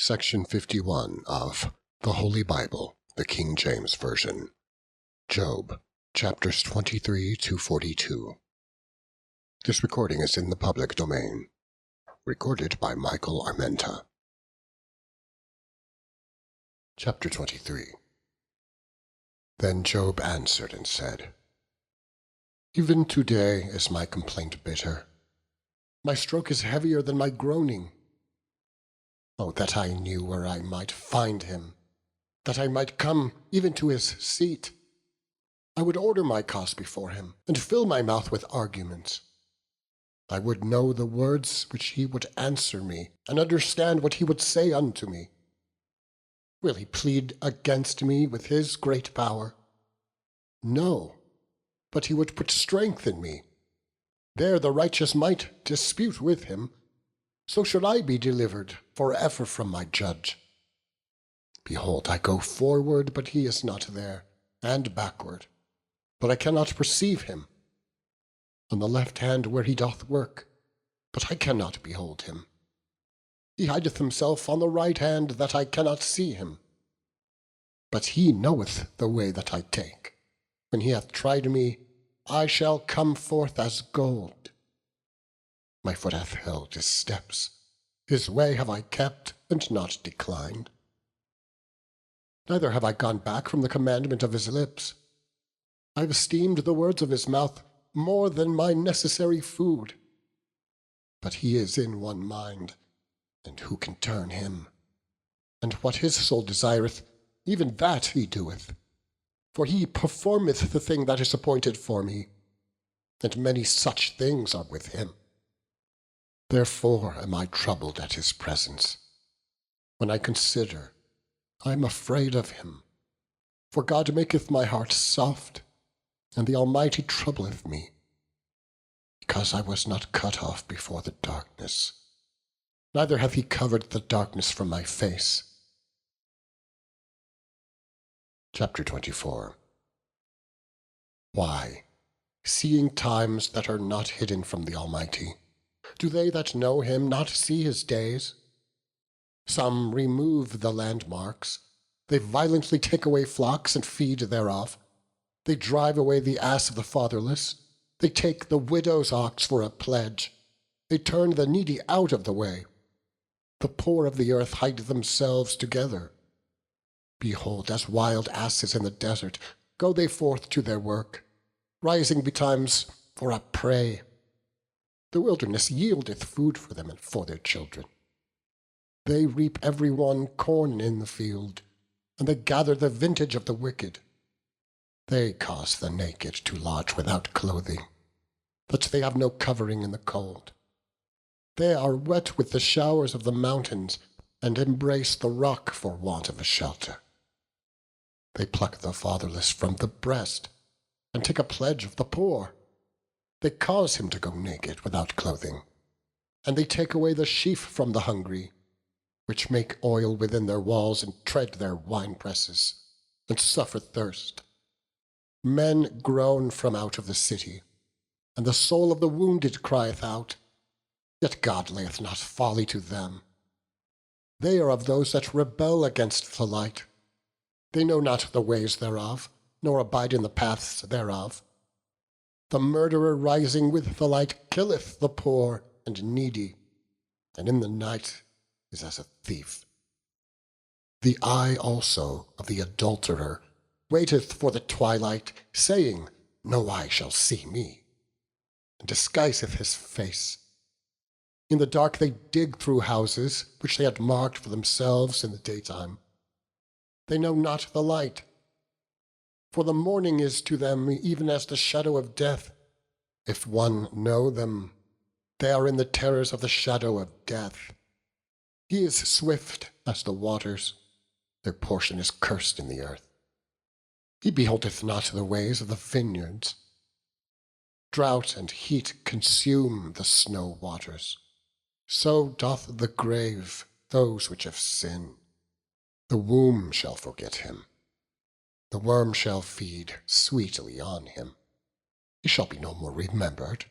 Section 51 of the Holy Bible, the King James Version. Job, chapters 23 to 42. This recording is in the public domain. Recorded by Michael Armenta. Chapter 23. Then Job answered and said, Even today is my complaint bitter. My stroke is heavier than my groaning. Oh, that I knew where I might find him, that I might come even to his seat. I would order my cause before him, and fill my mouth with arguments. I would know the words which he would answer me, and understand what he would say unto me. Will he plead against me with his great power? No, but he would put strength in me. There the righteous might dispute with him. So should I be delivered forever from my judge. Behold, I go forward, but he is not there, and backward, but I cannot perceive him. On the left hand where he doth work, but I cannot behold him. He hideth himself on the right hand, that I cannot see him. But he knoweth the way that I take. When he hath tried me, I shall come forth as gold. My foot hath held his steps. His way have I kept, and not declined. Neither have I gone back from the commandment of his lips. I have esteemed the words of his mouth more than my necessary food. But he is in one mind, and who can turn him? And what his soul desireth, even that he doeth. For he performeth the thing that is appointed for me, and many such things are with him. Therefore am I troubled at his presence. When I consider, I am afraid of him. For God maketh my heart soft, and the Almighty troubleth me, because I was not cut off before the darkness, neither hath he covered the darkness from my face. Chapter 24. Why, seeing times that are not hidden from the Almighty, do they that know him not see his days? Some remove the landmarks. They violently take away flocks and feed thereof. They drive away the ass of the fatherless. They take the widow's ox for a pledge. They turn the needy out of the way. The poor of the earth hide themselves together. Behold, as wild asses in the desert, go they forth to their work, rising betimes for a prey. The wilderness yieldeth food for them and for their children. They reap every one corn in the field, and they gather the vintage of the wicked. They cause the naked to lodge without clothing, that they have no covering in the cold. They are wet with the showers of the mountains, and embrace the rock for want of a shelter. They pluck the fatherless from the breast, and take a pledge of the poor. They cause him to go naked without clothing, and they take away the sheaf from the hungry, which make oil within their walls, and tread their winepresses, and suffer thirst. Men groan from out of the city, and the soul of the wounded crieth out, yet God layeth not folly to them. They are of those that rebel against the light. They know not the ways thereof, nor abide in the paths thereof. The murderer rising with the light killeth the poor and needy, and in the night is as a thief. The eye also of the adulterer waiteth for the twilight, saying, No eye shall see me, and disguiseth his face. In the dark they dig through houses, which they had marked for themselves in the daytime. They know not the light. For the morning is to them even as the shadow of death. If one know them, they are in the terrors of the shadow of death. He is swift as the waters. Their portion is cursed in the earth. He beholdeth not the ways of the vineyards. Drought and heat consume the snow waters. So doth the grave those which have sinned. The womb shall forget him. The worm shall feed sweetly on him. He shall be no more remembered,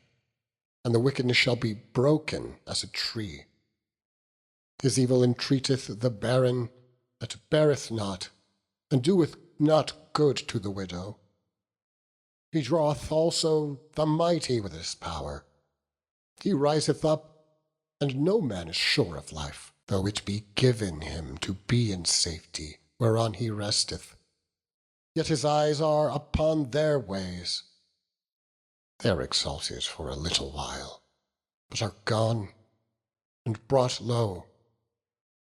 and the wickedness shall be broken as a tree. His evil entreateth the barren that beareth not, and doeth not good to the widow. He draweth also the mighty with his power. He riseth up, and no man is sure of life, though it be given him to be in safety, whereon he resteth. Yet his eyes are upon their ways. They are exalted for a little while, but are gone, and brought low.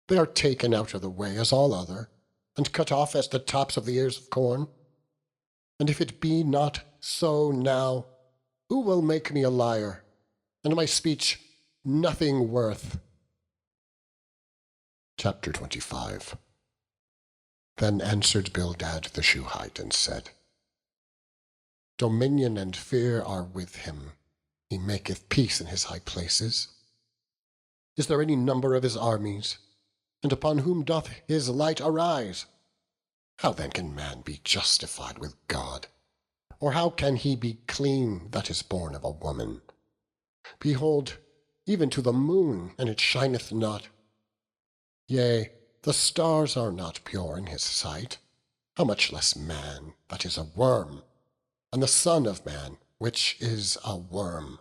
They are taken out of the way as all other, and cut off as the tops of the ears of corn. And if it be not so now, who will make me a liar, and my speech nothing worth? Chapter 25. Then answered Bildad the Shuhite, and said, Dominion and fear are with him. He maketh peace in his high places. Is there any number of his armies? And upon whom doth his light arise? How then can man be justified with God? Or how can he be clean that is born of a woman? Behold, even to the moon, and it shineth not. Yea, the stars are not pure in his sight. How much less man that is a worm, and the Son of Man, which is a worm.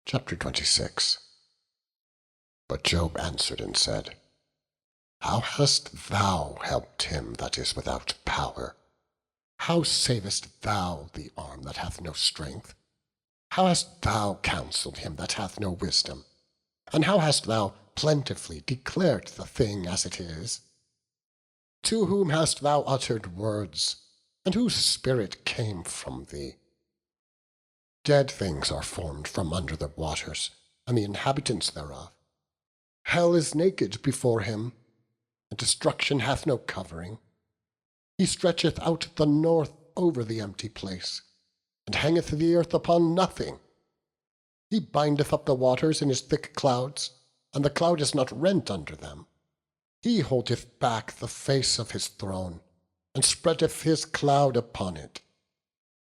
Chapter 26. But Job answered and said, How hast thou helped him that is without power? How savest thou the arm that hath no strength? How hast thou counselled him that hath no wisdom? And how hast thou plentifully declared the thing as it is? To whom hast thou uttered words, and whose spirit came from thee? Dead things are formed from under the waters, and the inhabitants thereof. Hell is naked before him, and destruction hath no covering. He stretcheth out the north over the empty place, and hangeth the earth upon nothing. He bindeth up the waters in his thick clouds, and the cloud is not rent under them. He holdeth back the face of his throne, and spreadeth his cloud upon it.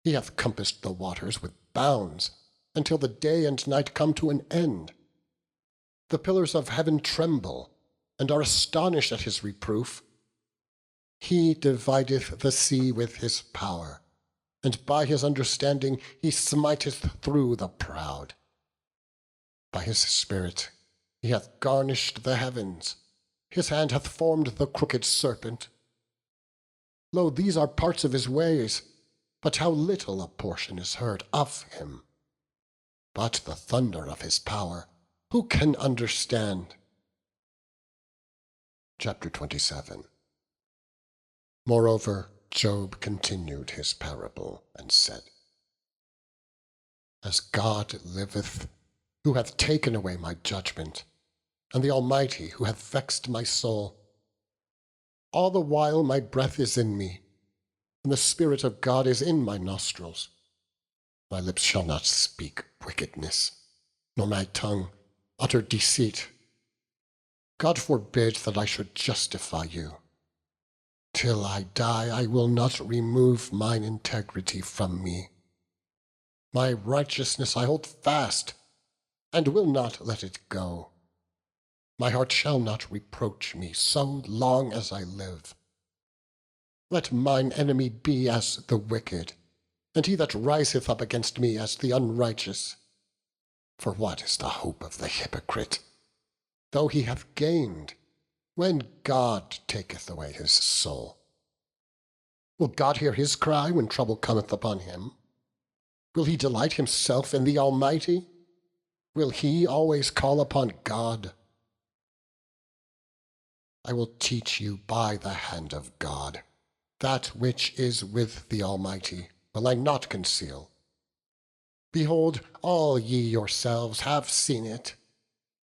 He hath compassed the waters with bounds, until the day and night come to an end. The pillars of heaven tremble, and are astonished at his reproof. He divideth the sea with his power, and by his understanding he smiteth through the proud. By his spirit he hath garnished the heavens. His hand hath formed the crooked serpent. Lo, these are parts of his ways, but how little a portion is heard of him. But the thunder of his power, who can understand? Chapter 27. Moreover, Job continued his parable, and said, As God liveth, who hath taken away my judgment, and the Almighty, who hath vexed my soul, all the while my breath is in me, and the Spirit of God is in my nostrils. My lips shall not speak wickedness, nor my tongue utter deceit. God forbid that I should justify you. Till I die, I will not remove mine integrity from me. My righteousness I hold fast, and will not let it go. My heart shall not reproach me so long as I live. Let mine enemy be as the wicked, and he that riseth up against me as the unrighteous. For what is the hope of the hypocrite, though he hath gained, when God taketh away his soul? Will God hear his cry when trouble cometh upon him? Will he delight himself in the Almighty? Will he always call upon God? I will teach you by the hand of God. That which is with the Almighty will I not conceal. Behold, all ye yourselves have seen it.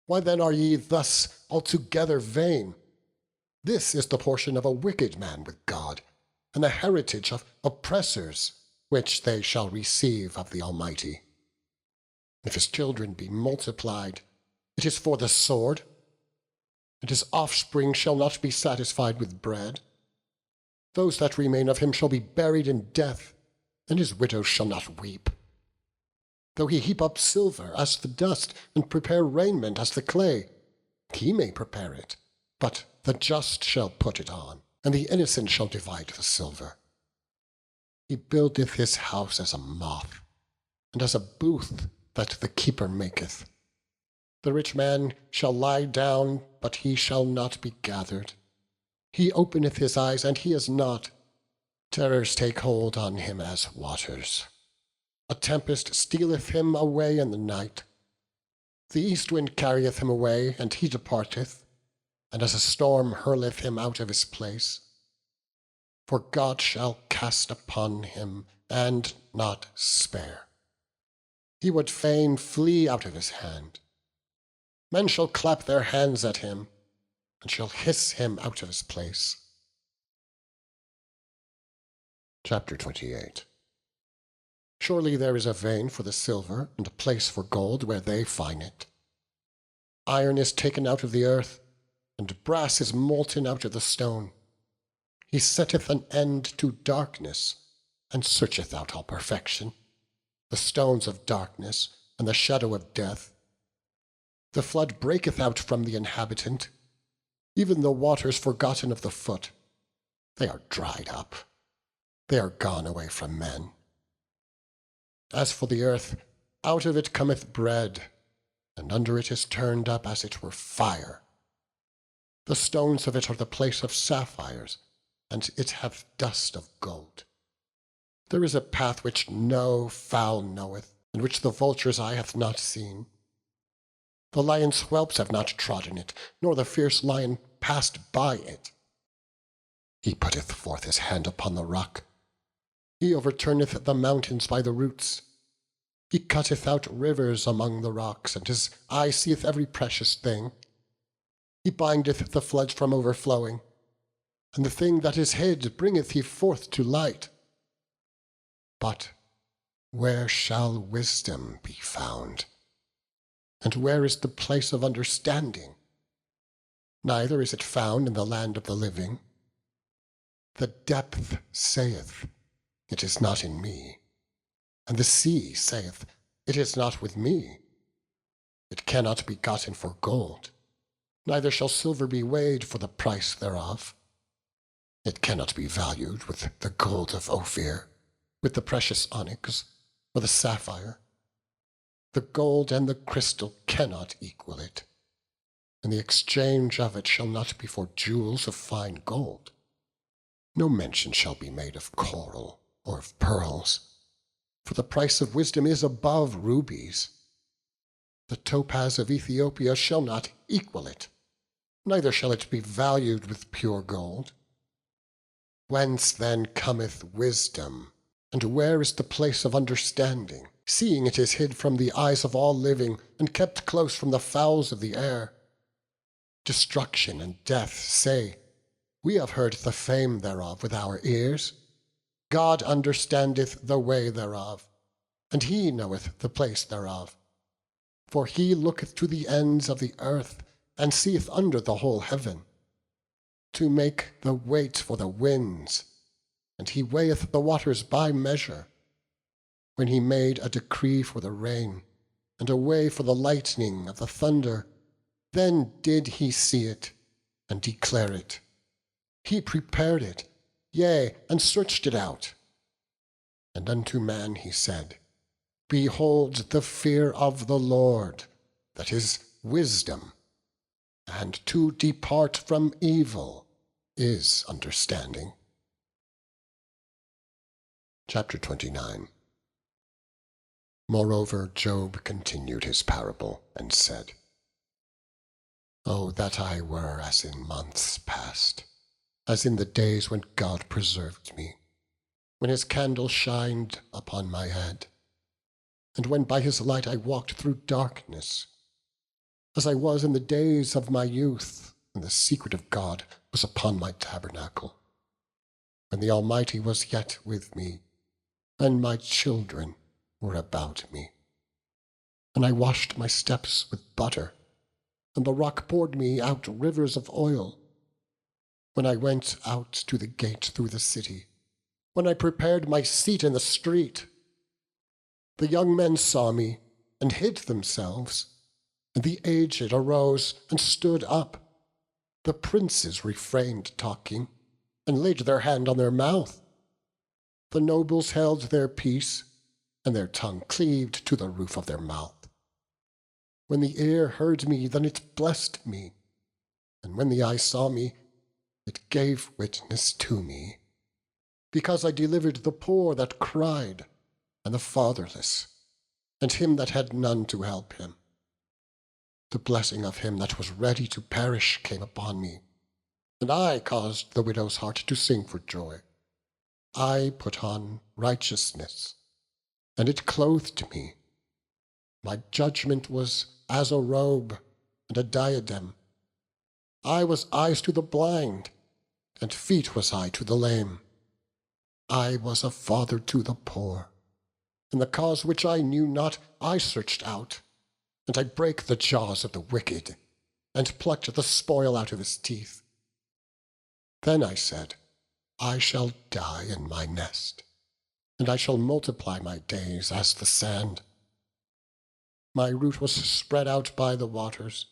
Why then are ye thus altogether vain? This is the portion of a wicked man with God, and the heritage of oppressors, which they shall receive of the Almighty. If his children be multiplied, it is for the sword, and his offspring shall not be satisfied with bread. Those that remain of him shall be buried in death, and his widows shall not weep. Though he heap up silver as the dust, and prepare raiment as the clay, he may prepare it, but the just shall put it on, and the innocent shall divide the silver. He buildeth his house as a moth, and as a booth that the keeper maketh. The rich man shall lie down, but he shall not be gathered. He openeth his eyes, and he is not. Terrors take hold on him as waters. A tempest stealeth him away in the night. The east wind carrieth him away, and he departeth, and as a storm hurleth him out of his place. For God shall cast upon him, and not spare. He would fain flee out of his hand. Men shall clap their hands at him, and shall hiss him out of his place. Chapter 28. Surely there is a vein for the silver, and a place for gold where they find it. Iron is taken out of the earth, and brass is molten out of the stone. He setteth an end to darkness, and searcheth out all perfection, the stones of darkness, and the shadow of death. The flood breaketh out from the inhabitant, even the waters forgotten of the foot. They are dried up, they are gone away from men. As for the earth, out of it cometh bread, and under it is turned up as it were fire. The stones of it are the place of sapphires, and it hath dust of gold. There is a path which no fowl knoweth, and which the vulture's eye hath not seen. The lion's whelps have not trodden it, nor the fierce lion passed by it. He putteth forth his hand upon the rock. He overturneth the mountains by the roots. He cutteth out rivers among the rocks, and his eye seeth every precious thing. He bindeth the floods from overflowing, and the thing that is hid bringeth he forth to light. But where shall wisdom be found? And where is the place of understanding? Neither is it found in the land of the living. The depth saith, it is not in me. And the sea saith, it is not with me. It cannot be gotten for gold, neither shall silver be weighed for the price thereof. It cannot be valued with the gold of Ophir, with the precious onyx, or the sapphire. The gold and the crystal cannot equal it, and the exchange of it shall not be for jewels of fine gold. No mention shall be made of coral or of pearls, for the price of wisdom is above rubies. The topaz of Ethiopia shall not equal it, neither shall it be valued with pure gold. Whence then cometh wisdom, and where is the place of understanding, seeing it is hid from the eyes of all living, and kept close from the fowls of the air? Destruction and death say, we have heard the fame thereof with our ears. God understandeth the way thereof, and he knoweth the place thereof. For he looketh to the ends of the earth, and seeth under the whole heaven, to make the weight for the winds, and he weigheth the waters by measure. When he made a decree for the rain, and a way for the lightning of the thunder, then did he see it, and declare it. He prepared it, yea, and searched it out. And unto man he said, behold the fear of the Lord, that is wisdom, and to depart from evil is understanding. Chapter 29. Moreover Job continued his parable, and said, O that I were as in months past, as in the days when God preserved me, when his candle shined upon my head, and when by his light I walked through darkness, as I was in the days of my youth, and the secret of God was upon my tabernacle, when the Almighty was yet with me, and my children were about me. And I washed my steps with butter, and the rock poured me out rivers of oil. When I went out to the gate through the city, when I prepared my seat in the street, The young men saw me, and hid themselves, and the aged arose and stood up. The princes refrained talking, and laid their hand on their mouth. The nobles held their peace, and their tongue cleaved to the roof of their mouth. When the ear heard me, then it blessed me, and when the eye saw me, it gave witness to me, because I delivered the poor that cried, and the fatherless, and him that had none to help him. The blessing of him that was ready to perish came upon me, and I caused the widow's heart to sing for joy. I put on righteousness, and it clothed me. My judgment was as a robe and a diadem. I was eyes to the blind, and feet was I to the lame. I was a father to the poor, and the cause which I knew not I searched out, and I brake the jaws of the wicked, and plucked the spoil out of his teeth. Then I said, I shall die in my nest, and I shall multiply my days as the sand. My root was spread out by the waters,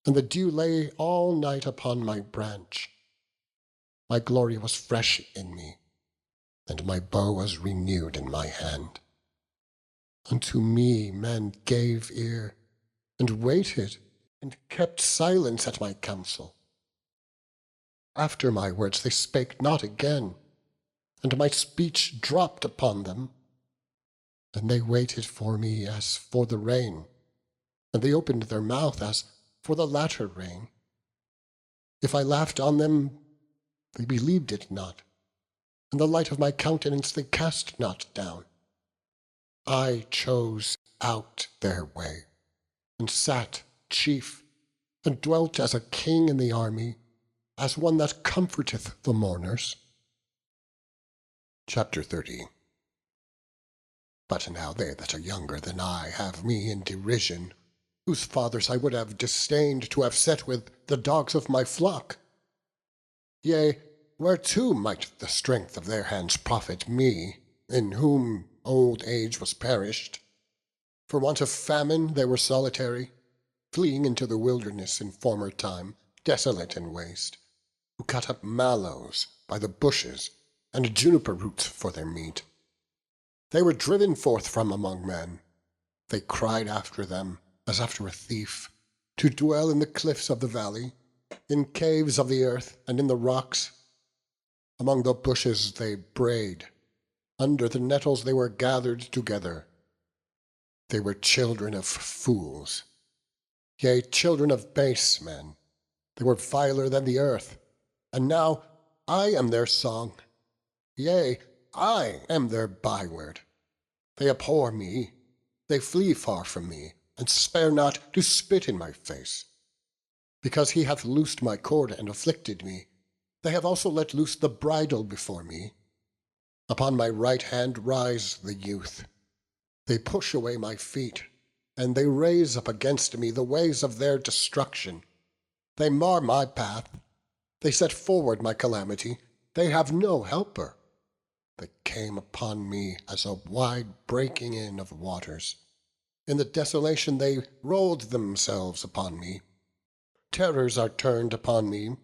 and the dew lay all night upon my branch. My glory was fresh in me, and my bow was renewed in my hand. Unto me men gave ear, and waited, and kept silence at my counsel. After my words they spake not again, and my speech dropped upon them. And they waited for me as for the rain, and they opened their mouth as for the latter rain. If I laughed on them, they believed it not, and the light of my countenance they cast not down. I chose out their way, and sat chief, and dwelt as a king in the army, as one that comforteth the mourners. Chapter 30. But now they that are younger than I have me in derision, whose fathers I would have disdained to have set with the dogs of my flock. Yea, whereto might the strength of their hands profit me, in whom old age was perished? For want of famine they were solitary, fleeing into the wilderness in former time, desolate and waste, who cut up mallows by the bushes, and juniper roots for their meat. They were driven forth from among men. They cried after them, as after a thief, to dwell in the cliffs of the valley, in caves of the earth, and in the rocks. Among the bushes they brayed, under the nettles they were gathered together. They were children of fools, yea, children of base men. They were viler than the earth, and now I am their song. Yea, I am their byword. They abhor me, they flee far from me, and spare not to spit in my face. Because he hath loosed my cord and afflicted me, they have also let loose the bridle before me. Upon my right hand rise the youth. They push away my feet, and they raise up against me the ways of their destruction. They mar my path, they set forward my calamity, they have no helper. They came upon me as a wide breaking in of waters. In the desolation they rolled themselves upon me. Terrors are turned upon me.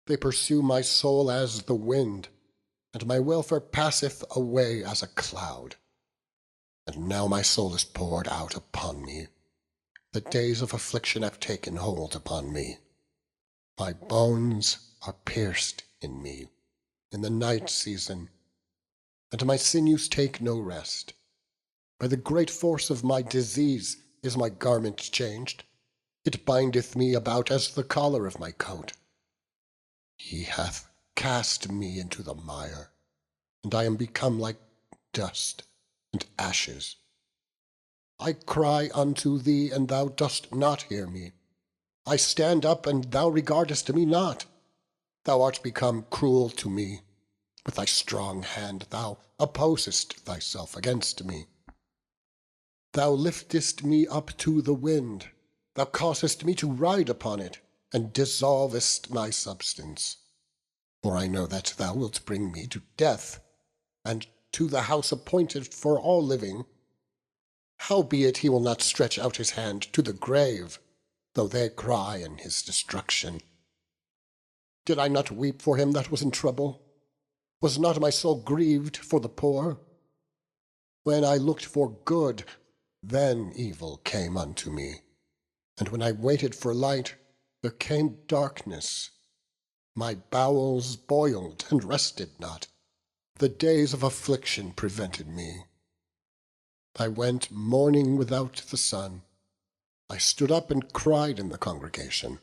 They pursue my soul as the wind, and my welfare passeth away as a cloud. And now my soul is poured out upon me. The days of affliction have taken hold upon me. My bones are pierced in me in the night season, and my sinews take no rest. By the great force of my disease is my garment changed. It bindeth me about as the collar of my coat. He hath cast me into the mire, and I am become like dust and ashes. I cry unto thee, and thou dost not hear me. I stand up, and thou regardest me not. Thou art become cruel to me. With thy strong hand thou opposest thyself against me. Thou liftest me up to the wind. Thou causest me to ride upon it, and dissolvest my substance. For I know that thou wilt bring me to death, and to the house appointed for all living, Howbeit he will not stretch out his hand to the grave, though they cry in his destruction. Did I not weep for him that was in trouble? Was not my soul grieved for the poor? When I looked for good, then evil came unto me. And when I waited for light, there came darkness. My bowels boiled and rested not. The days of affliction prevented me. I went mourning without the sun. I stood up and cried in the congregation.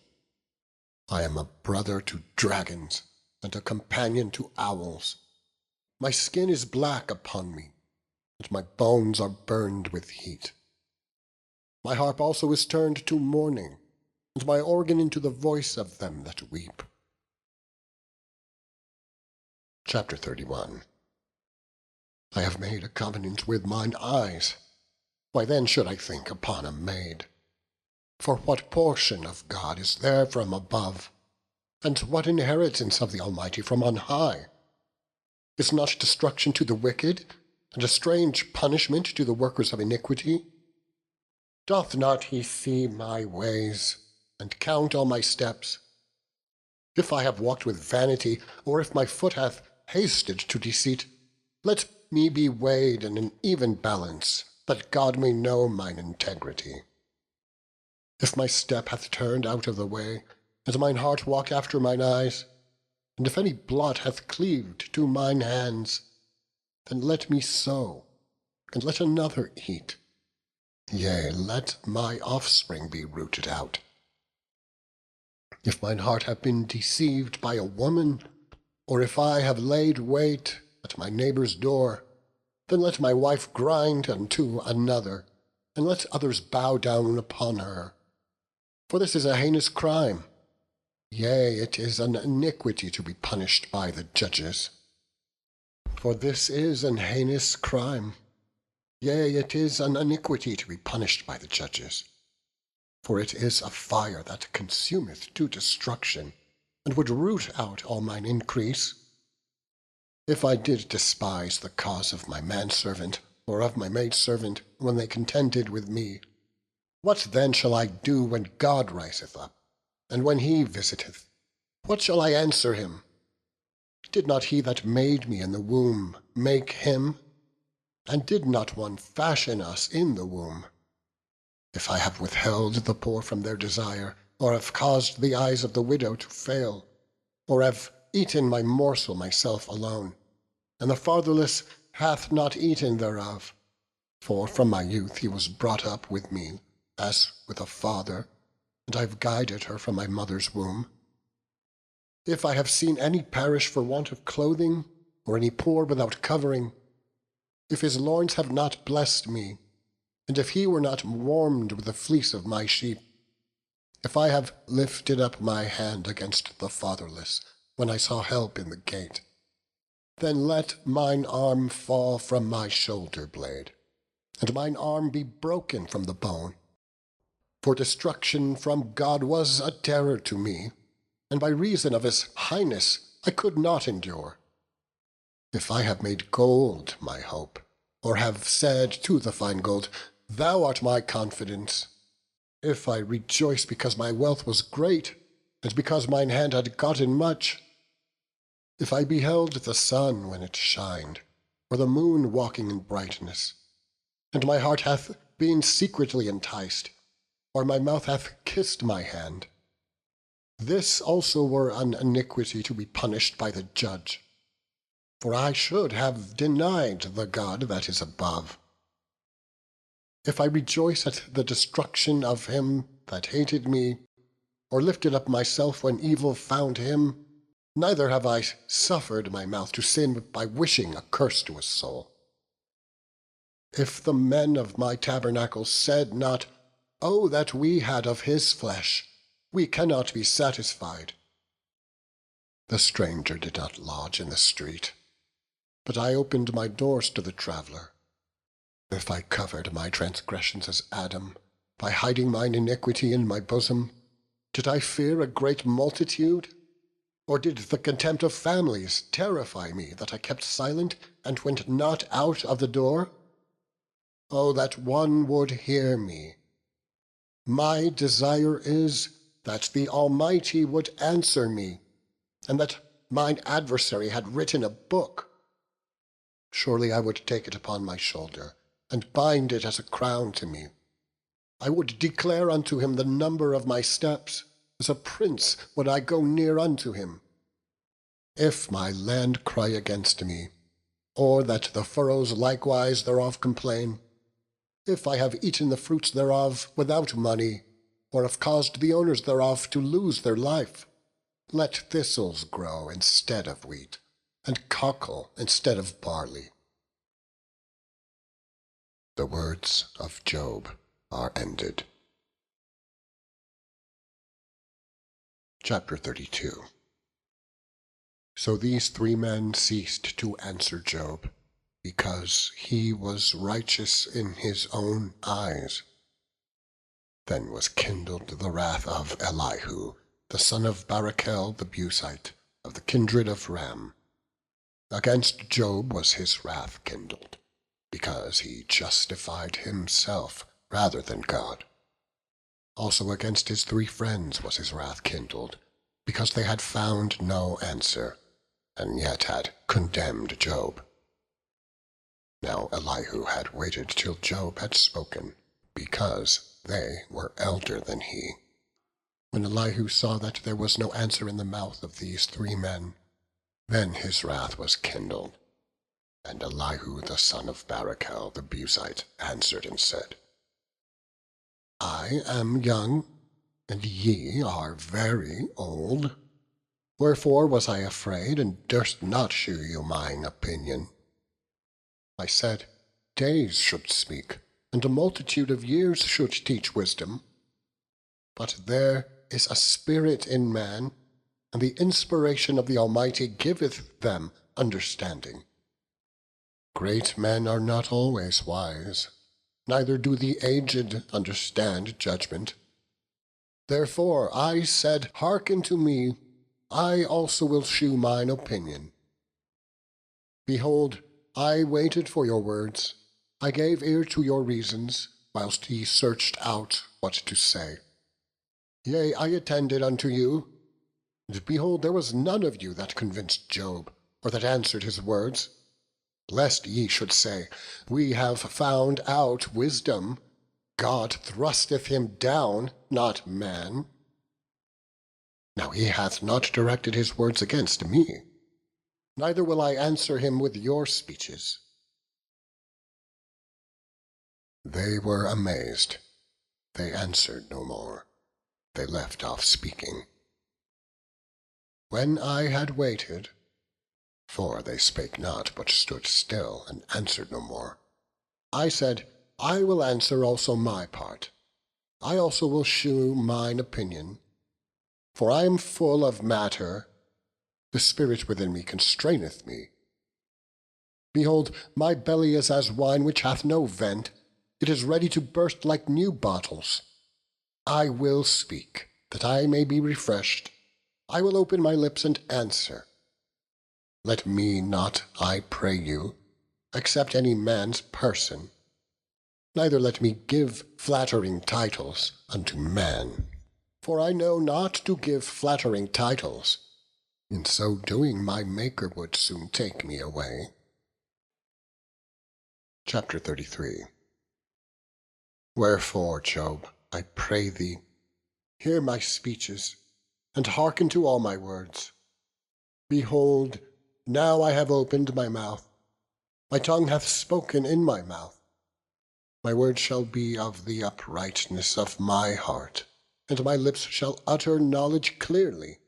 I am a brother to dragons, and a companion to owls. My skin is black upon me, and my bones are burned with heat. My harp also is turned to mourning, and my organ into the voice of them that weep. Chapter 31. I have made a covenant with mine eyes. Why then should I think upon a maid? For what portion of God is there from above? And what inheritance of the Almighty from on high? Is not destruction to the wicked, and a strange punishment to the workers of iniquity? Doth not he see my ways, and count all my steps? If I have walked with vanity, or if my foot hath hasted to deceit, let me be weighed in an even balance, that God may know mine integrity. If my step hath turned out of the way, and mine heart walked after mine eyes, and if any blot hath cleaved to mine hands, then let me sow, and let another eat. Yea, let my offspring be rooted out. If mine heart have been deceived by a woman, or if I have laid wait at my neighbour's door, then let my wife grind unto another, and let others bow down upon her. For this is a heinous crime. Yea, it is an iniquity to be punished by the judges. For this is an heinous crime. Yea, it is an iniquity to be punished by the judges. For it is a fire that consumeth to destruction, and would root out all mine increase. If I did despise the cause of my manservant, or of my maidservant, when they contended with me, what then shall I do when God riseth up, and when he visiteth? What shall I answer him? Did not he that made me in the womb make him? And did not one fashion us in the womb? If I have withheld the poor from their desire, or have caused the eyes of the widow to fail, or have eaten my morsel myself alone, and the fatherless hath not eaten thereof, for from my youth he was brought up with me, as with a father, and I have guided her from my mother's womb. If I have seen any perish for want of clothing, or any poor without covering, if his loins have not blessed me, and if he were not warmed with the fleece of my sheep, if I have lifted up my hand against the fatherless, when I saw help in the gate, then let mine arm fall from my shoulder blade, and mine arm be broken from the bone. For destruction from God was a terror to me, and by reason of his highness I could not endure. If I have made gold my hope, or have said to the fine gold, Thou art my confidence, if I rejoice because my wealth was great, and because mine hand had gotten much, if I beheld the sun when it shined, or the moon walking in brightness, and my heart hath been secretly enticed, or my mouth hath kissed my hand, this also were an iniquity to be punished by the judge. For I should have denied the God that is above. If I rejoice at the destruction of him that hated me, or lifted up myself when evil found him, neither have I suffered my mouth to sin by wishing a curse to a soul. If the men of my tabernacle said not, O that we had of his flesh, we cannot be satisfied. The stranger did not lodge in the street, but I opened my doors to the traveller. If I covered my transgressions as Adam, by hiding mine iniquity in my bosom, did I fear a great multitude? Or did the contempt of families terrify me, that I kept silent, and went not out of the door? Oh, that one would hear me! My desire is that the Almighty would answer me, and that mine adversary had written a book. Surely I would take it upon my shoulder, and bind it as a crown to me. I would declare unto him the number of my steps. As a prince would I go near unto him. If my land cry against me, or that the furrows likewise thereof complain, if I have eaten the fruits thereof without money, or have caused the owners thereof to lose their life, let thistles grow instead of wheat, and cockle instead of barley. The words of Job are ended. Chapter 32. So these 3 men ceased to answer Job, because he was righteous in his own eyes. Then was kindled the wrath of Elihu, the son of Barachel the Buzite, of the kindred of Ram. Against Job was his wrath kindled, because he justified himself rather than God. Also against his 3 friends was his wrath kindled, because they had found no answer, and yet had condemned Job. Now Elihu had waited till Job had spoken, because they were elder than he. When Elihu saw that there was no answer in the mouth of these 3 men, then his wrath was kindled. And Elihu the son of Barachel the Buzite answered and said, I am young, and ye are very old. Wherefore was I afraid, and durst not shew you mine opinion. I said, days should speak, and a multitude of years should teach wisdom. But there is a spirit in man, and the inspiration of the Almighty giveth them understanding. Great men are not always wise, neither do the aged understand judgment. Therefore I said, hearken to me, I also will shew mine opinion. Behold, I waited for your words, I gave ear to your reasons, whilst ye searched out what to say. Yea, I attended unto you, and behold, there was none of you that convinced Job, or that answered his words. Lest ye should say, we have found out wisdom, God thrusteth him down, not man. Now he hath not directed his words against me, neither will I answer him with your speeches. They were amazed, they answered no more, they left off speaking. When I had waited, for they spake not, but stood still, and answered no more, I said, I will answer also my part. I also will shew mine opinion. For I am full of matter, the spirit within me constraineth me. Behold, my belly is as wine which hath no vent, it is ready to burst like new bottles. I will speak, that I may be refreshed. I will open my lips and answer. Let me not, I pray you, accept any man's person, neither let me give flattering titles unto man. For I know not to give flattering titles. In so doing my Maker would soon take me away. Chapter 33. Wherefore, Job, I pray thee, hear my speeches, and hearken to all my words. Behold, now I have opened my mouth, my tongue hath spoken in my mouth. My words shall be of the uprightness of my heart, and my lips shall utter knowledge clearly.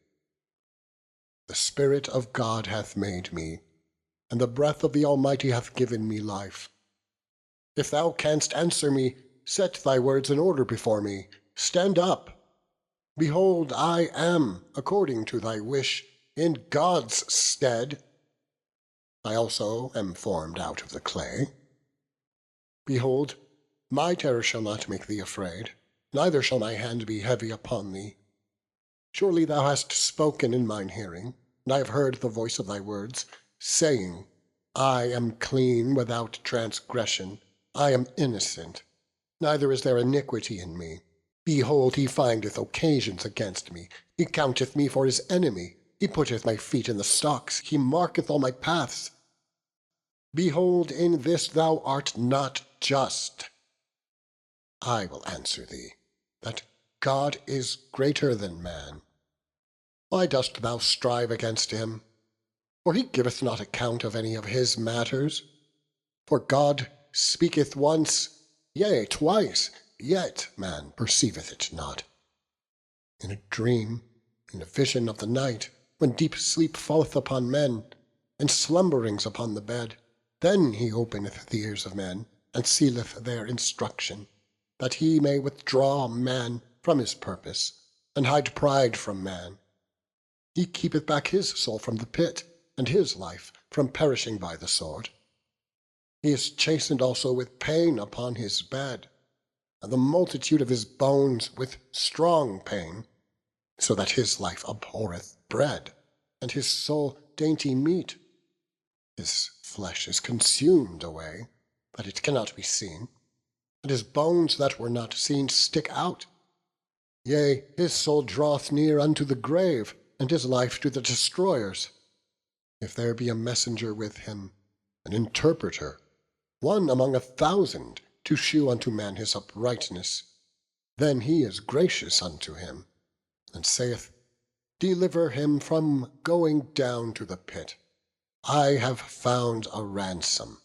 The Spirit of God hath made me, and the breath of the Almighty hath given me life. If thou canst answer me, set thy words in order before me. Stand up. Behold, I am, according to thy wish, in God's stead. I also am formed out of the clay. Behold, my terror shall not make thee afraid, neither shall my hand be heavy upon thee. Surely thou hast spoken in mine hearing, and I have heard the voice of thy words, saying, I am clean without transgression, I am innocent, neither is there iniquity in me. Behold, he findeth occasions against me. He counteth me for his enemy. He putteth my feet in the stocks. He marketh all my paths. Behold, in this thou art not just. I will answer thee, that God is greater than man. Why dost thou strive against him? For he giveth not account of any of his matters. For God speaketh once, yea, twice, yet man perceiveth it not. In a dream, in a vision of the night, when deep sleep falleth upon men, and slumberings upon the bed, then he openeth the ears of men, and sealeth their instruction, that he may withdraw man from his purpose, and hide pride from man. He keepeth back his soul from the pit, and his life from perishing by the sword. He is chastened also with pain upon his bed, and the multitude of his bones with strong pain, so that his life abhorreth bread, and his soul dainty meat. His flesh is consumed away, that it cannot be seen, and his bones that were not seen stick out. Yea, his soul draweth near unto the grave, and his life to the destroyers. If there be a messenger with him, an interpreter, one among 1,000, to shew unto man his uprightness, then he is gracious unto him, and saith, Deliver him from going down to the pit. I have found a ransom.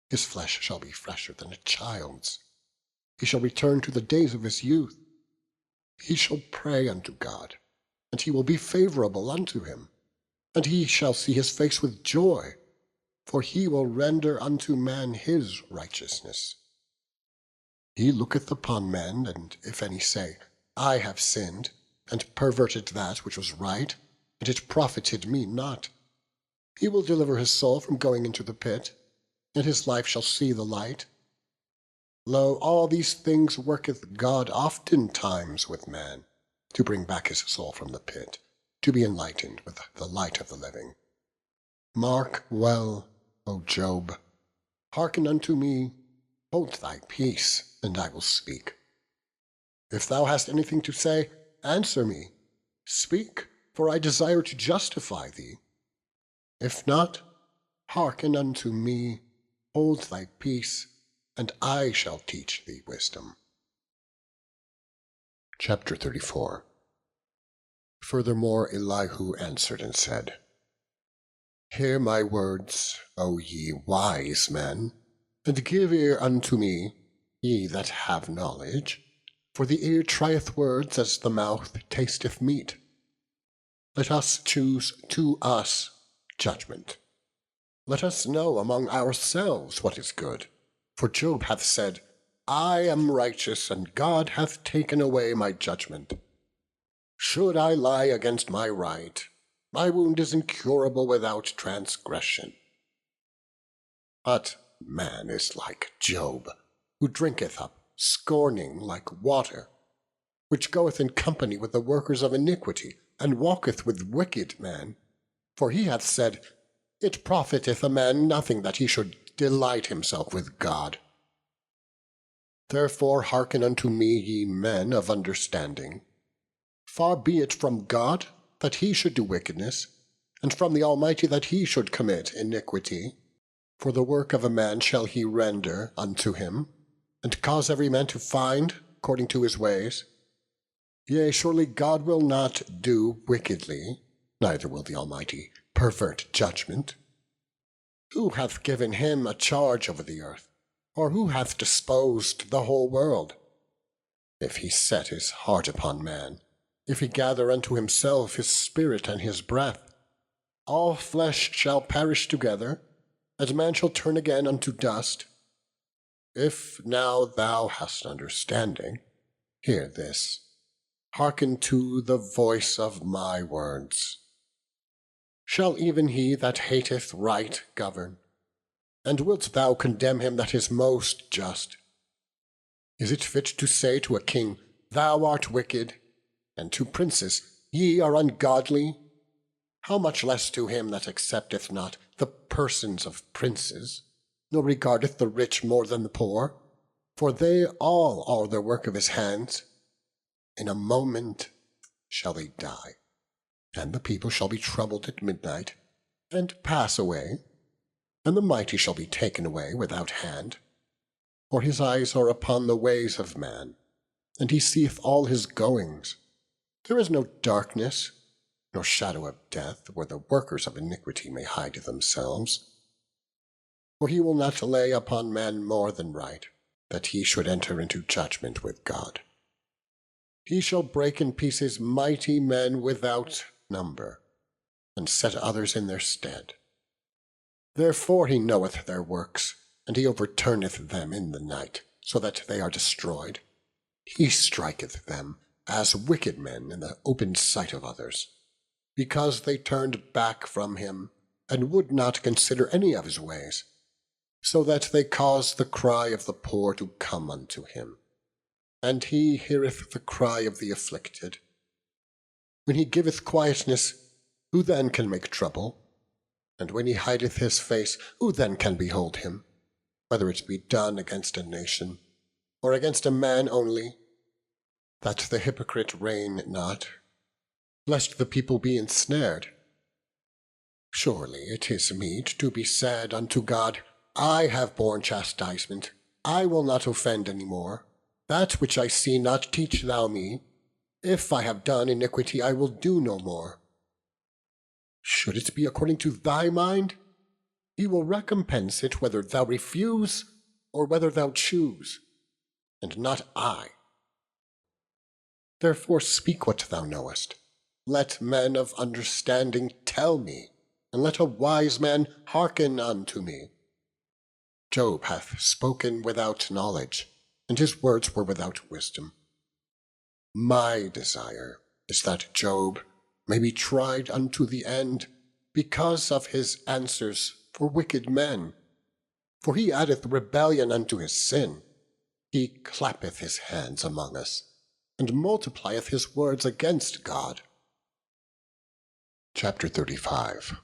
His flesh shall be fresher than a child's. He shall return to the days of his youth. He shall pray unto God, and he will be favourable unto him. And he shall see his face with joy, for he will render unto man his righteousness. He looketh upon men, and if any say, I have sinned, and perverted that which was right, and it profited me not, he will deliver his soul from going into the pit, and his life shall see the light. Lo, all these things worketh God oftentimes with man, to bring back his soul from the pit, to be enlightened with the light of the living. Mark well, O Job, hearken unto me, hold thy peace, and I will speak. If thou hast anything to say, answer me. Speak, for I desire to justify thee. If not, hearken unto me, hold thy peace, and I shall teach thee wisdom. Chapter 34. Furthermore Elihu answered and said, Hear my words, O ye wise men, and give ear unto me, ye that have knowledge, for the ear trieth words as the mouth tasteth meat. Let us choose to us judgment. Let us know among ourselves what is good. For Job hath said, I am righteous, and God hath taken away my judgment. Should I lie against my right, my wound is incurable without transgression. But man is like Job, who drinketh up scorning like water, which goeth in company with the workers of iniquity, and walketh with wicked men. For he hath said, It profiteth a man nothing that he should delight himself with God. Therefore hearken unto me, ye men of understanding. Far be it from God that he should do wickedness, and from the Almighty that he should commit iniquity. For the work of a man shall he render unto him, and cause every man to find according to his ways. Yea, surely God will not do wickedly, neither will the Almighty pervert judgment. Who hath given him a charge over the earth, or who hath disposed the whole world? If he set his heart upon man, if he gather unto himself his spirit and his breath, all flesh shall perish together, and man shall turn again unto dust. If now thou hast understanding, hear this. Hearken to the voice of my words. Shall even he that hateth right govern? And wilt thou condemn him that is most just? Is it fit to say to a king, Thou art wicked, and to princes, Ye are ungodly? How much less to him that accepteth not the persons of princes, nor regardeth the rich more than the poor, for they all are the work of his hands. In a moment shall they die, and the people shall be troubled at midnight, and pass away, and the mighty shall be taken away without hand. For his eyes are upon the ways of man, and he seeth all his goings. There is no darkness, nor shadow of death, where the workers of iniquity may hide themselves. For he will not lay upon man more than right, that he should enter into judgment with God. He shall break in pieces mighty men without number, and set others in their stead. Therefore he knoweth their works, and he overturneth them in the night, so that they are destroyed. He striketh them as wicked men in the open sight of others, because they turned back from him, and would not consider any of his ways, so that they cause the cry of the poor to come unto him. And he heareth the cry of the afflicted. When he giveth quietness, who then can make trouble? And when he hideth his face, who then can behold him? Whether it be done against a nation, or against a man only, that the hypocrite reign not, lest the people be ensnared. Surely it is meet to be said unto God, I have borne chastisement, I will not offend any more. That which I see not teach thou me. If I have done iniquity, I will do no more. Should it be according to thy mind, he will recompense it whether thou refuse or whether thou choose, and not I. Therefore speak what thou knowest. Let men of understanding tell me, and let a wise man hearken unto me. Job hath spoken without knowledge, and his words were without wisdom. My desire is that Job may be tried unto the end, because of his answers for wicked men. For he addeth rebellion unto his sin. He clappeth his hands among us, and multiplieth his words against God. Chapter 35.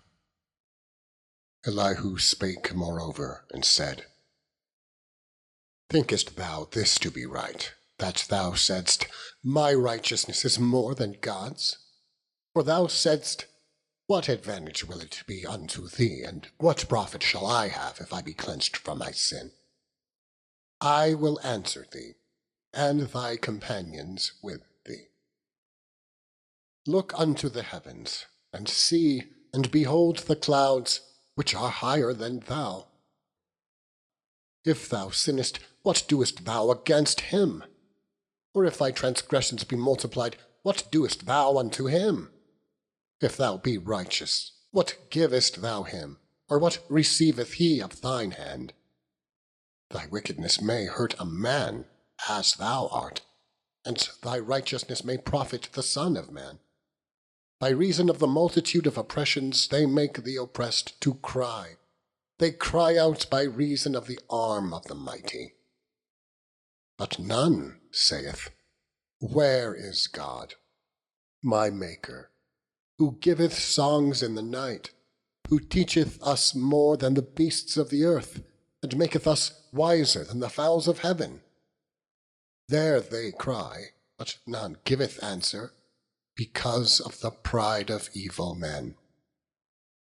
Elihu spake moreover, and said, Thinkest thou this to be right, that thou saidst, My righteousness is more than God's? For thou saidst, What advantage will it be unto thee, and what profit shall I have if I be cleansed from my sin? I will answer thee, and thy companions with thee. Look unto the heavens, and see, and behold the clouds, which are higher than thou. If thou sinnest, what doest thou against him? Or if thy transgressions be multiplied, what doest thou unto him? If thou be righteous, what givest thou him, or what receiveth he of thine hand? Thy wickedness may hurt a man, as thou art, and thy righteousness may profit the Son of Man. By reason of the multitude of oppressions they make the oppressed to cry. They cry out by reason of the arm of the mighty. But none saith, Where is God, my Maker, who giveth songs in the night, who teacheth us more than the beasts of the earth, and maketh us wiser than the fowls of heaven? There they cry, but none giveth answer, because of the pride of evil men.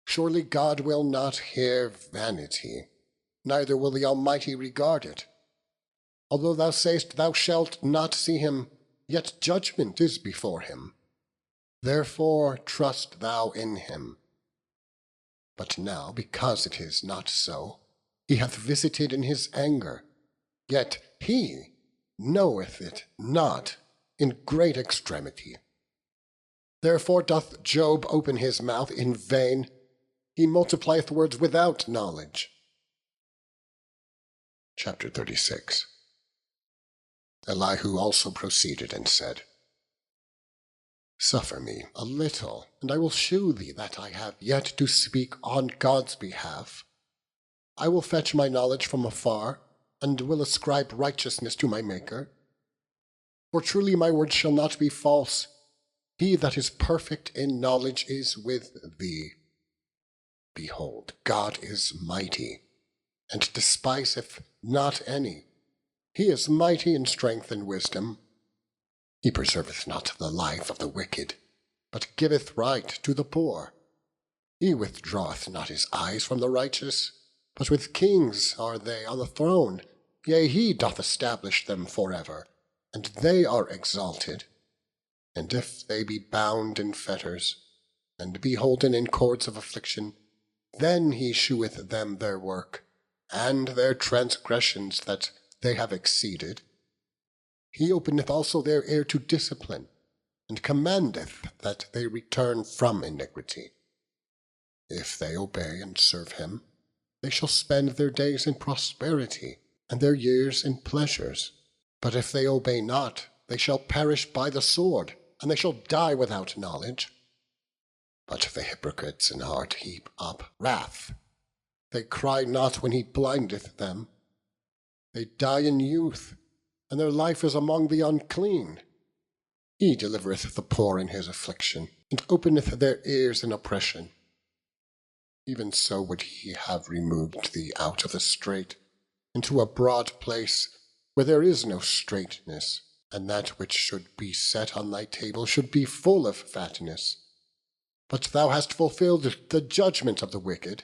Surely God will not hear vanity, neither will the Almighty regard it. Although thou sayest thou shalt not see him, yet judgment is before him. Therefore trust thou in him. But now, because it is not so, he hath visited in his anger, yet he knoweth it not in great extremity. Therefore doth Job open his mouth in vain, he multiplieth words without knowledge. Chapter 36. Elihu also proceeded and said, Suffer me a little, and I will shew thee that I have yet to speak on God's behalf. I will fetch my knowledge from afar, and will ascribe righteousness to my Maker. For truly my word shall not be false. He that is perfect in knowledge is with thee. Behold, God is mighty. and despiseth not any. He is mighty in strength and wisdom. He preserveth not the life of the wicked, but giveth right to the poor. He withdraweth not his eyes from the righteous, but with kings are they on the throne. Yea, he doth establish them forever, and they are exalted. And if they be bound in fetters, and be holden in cords of affliction, then he sheweth them their work, and their transgressions that they have exceeded. He openeth also their ear to discipline, and commandeth that they return from iniquity. If they obey and serve him, they shall spend their days in prosperity, and their years in pleasures. But if they obey not, they shall perish by the sword, and they shall die without knowledge. But the hypocrites in heart heap up wrath. They cry not when he blindeth them. They die in youth, and their life is among the unclean. He delivereth the poor in his affliction, and openeth their ears in oppression. Even so would he have removed thee out of the strait, into a broad place, where there is no straightness, and that which should be set on thy table should be full of fatness. But thou hast fulfilled the judgment of the wicked.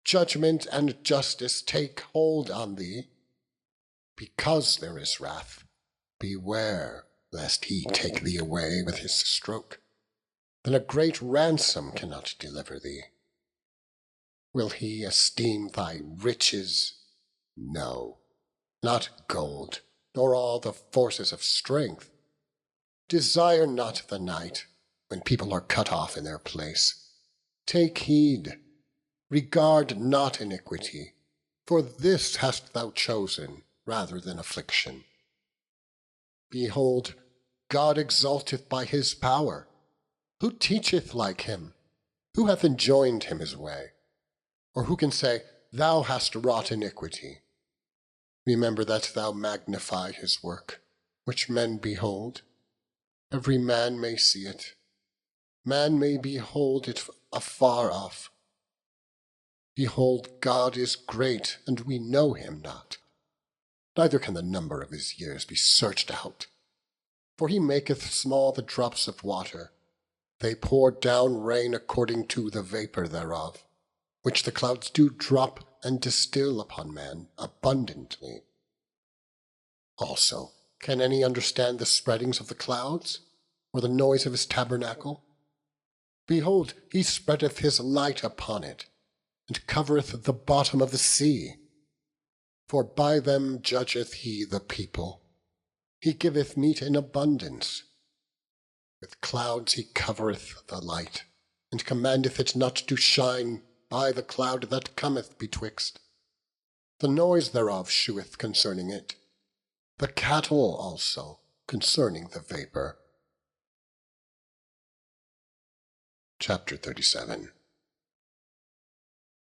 Judgment and justice take hold on thee. Because there is wrath, beware lest he take thee away with his stroke. Then a great ransom cannot deliver thee. Will he esteem thy riches? No, not gold, nor all the forces of strength. Desire not the night, when people are cut off in their place. Take heed, regard not iniquity, for this hast thou chosen rather than affliction. Behold, God exalteth by his power. Who teacheth like him? Who hath enjoined him his way? Or who can say, Thou hast wrought iniquity? Remember that thou magnify his work, which men behold. Every man may see it. Man may behold it afar off. Behold, God is great, and we know him not. Neither can the number of his years be searched out. For he maketh small the drops of water. They pour down rain according to the vapour thereof, which the clouds do drop and distill upon man abundantly. Also, can any understand the spreadings of the clouds, or the noise of his tabernacle? Behold, he spreadeth his light upon it, and covereth the bottom of the sea. For by them judgeth he the people. He giveth meat in abundance. With clouds he covereth the light, and commandeth it not to shine by the cloud that cometh betwixt. The noise thereof sheweth concerning it, the cattle also concerning the vapour. Chapter 37.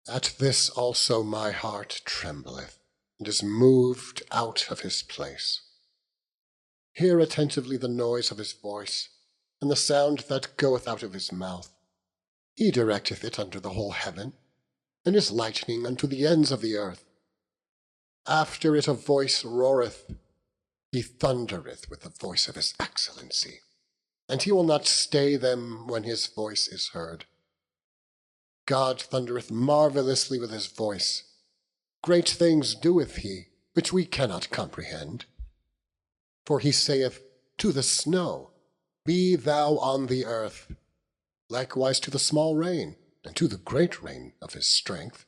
At this also my heart trembleth, and is moved out of his place. Hear attentively the noise of his voice, and the sound that goeth out of his mouth. He directeth it under the whole heaven, and his lightning unto the ends of the earth. After it a voice roareth. He thundereth with the voice of his excellency, and he will not stay them when his voice is heard. God thundereth marvellously with his voice. Great things doeth he, which we cannot comprehend. For he saith to the snow, Be thou on the earth, likewise to the small rain, and to the great rain of his strength.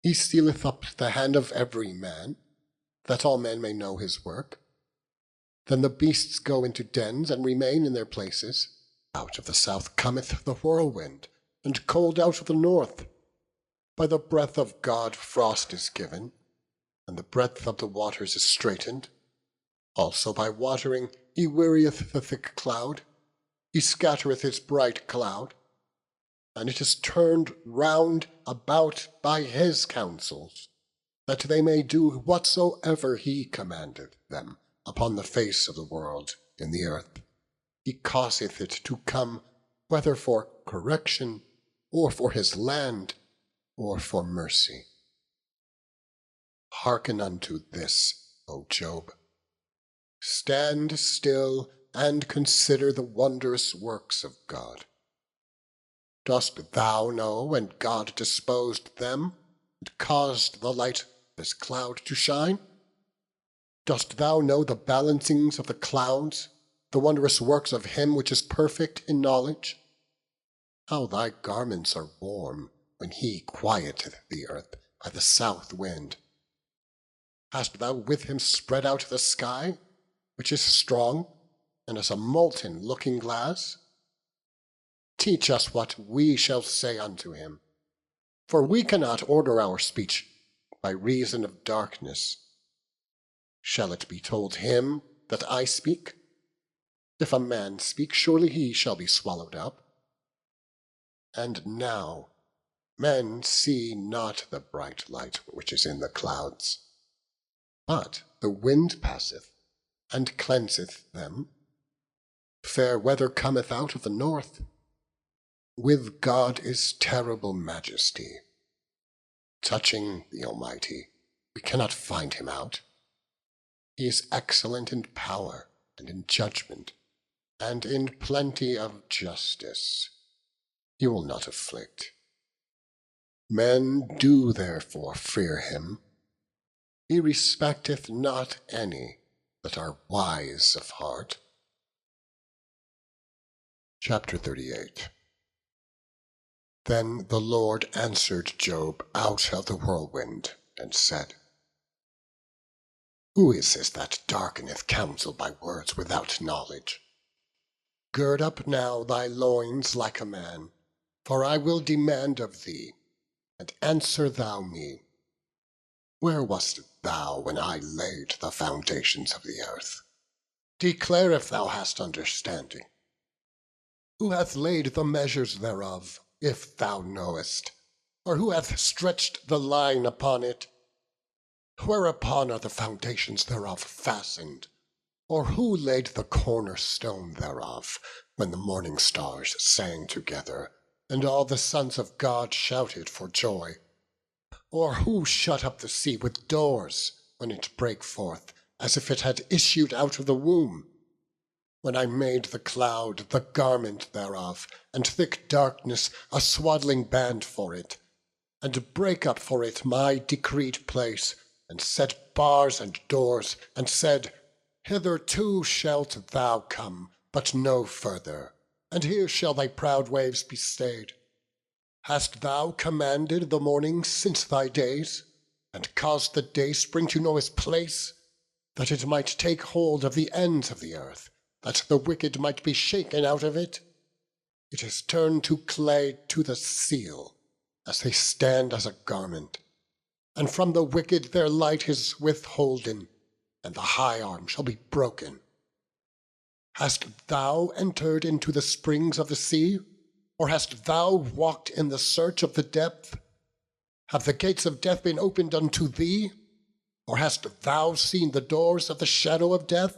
He sealeth up the hand of every man, that all men may know his work. Then the beasts go into dens, and remain in their places. Out of the south cometh the whirlwind, and cold out of the north. By the breath of God frost is given, and the breadth of the waters is straitened. Also by watering he wearieth the thick cloud, he scattereth his bright cloud, and it is turned round about by his counsels, that they may do whatsoever he commandeth them upon the face of the world in the earth. He causeth it to come, whether for correction, or for his land, or for mercy. hearken unto this, O Job. Stand still and consider the wondrous works of God. Dost thou know when God disposed them, and caused the light of this cloud to shine? Dost thou know the balancings of the clouds, the wondrous works of him which is perfect in knowledge? How thy garments are warm, when he quieteth the earth by the south wind. Hast thou with him spread out the sky, which is strong, and as a molten looking-glass? Teach us what we shall say unto him, for we cannot order our speech by reason of darkness. Shall it be told him that I speak? If a man speak, surely he shall be swallowed up. And now men see not the bright light which is in the clouds, but the wind passeth, and cleanseth them. Fair weather cometh out of the north. With God is terrible majesty. Touching the Almighty, we cannot find him out. He is excellent in power and in judgment, and in plenty of justice. He will not afflict. Men do therefore fear him. He respecteth not any that are wise of heart. Chapter 38. Then the Lord answered Job out of the whirlwind, and said, Who is this that darkeneth counsel by words without knowledge? Gird up now thy loins like a man, for I will demand of thee, and answer thou me. Where wast thou when I laid the foundations of the earth? Declare if thou hast understanding. Who hath laid the measures thereof, if thou knowest? Or who hath stretched the line upon it? Whereupon are the foundations thereof fastened? Or who laid the corner stone thereof, when the morning stars sang together, and all the sons of God shouted for joy? Or who shut up the sea with doors, when it brake forth, as if it had issued out of the womb? When I made the cloud the garment thereof, and thick darkness a swaddling band for it, and brake up for it my decreed place, and set bars and doors, and said, Hitherto shalt thou come, but no further, and here shall thy proud waves be stayed. Hast thou commanded the morning since thy days, and caused the dayspring to know his place, that it might take hold of the ends of the earth, that the wicked might be shaken out of it? It is turned to clay to the seal, as they stand as a garment. And from the wicked their light is withholden, and the high arm shall be broken. Hast thou entered into the springs of the sea? Or hast thou walked in the search of the depth? Have the gates of death been opened unto thee? Or hast thou seen the doors of the shadow of death?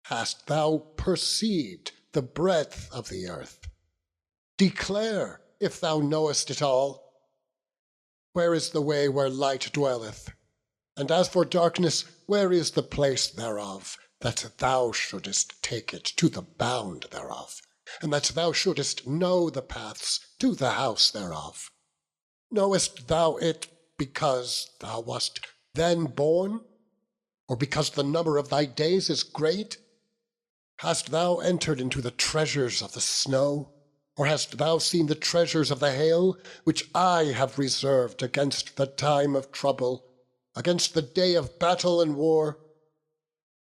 Hast thou perceived the breadth of the earth? Declare, if thou knowest it all. Where is the way where light dwelleth? And as for darkness, where is the place thereof, that thou shouldest take it to the bound thereof, and that thou shouldest know the paths to the house thereof? Knowest thou it because thou wast then born, or because the number of thy days is great? Hast thou entered into the treasures of the snow, or hast thou seen the treasures of the hail, which I have reserved against the time of trouble, against the day of battle and war?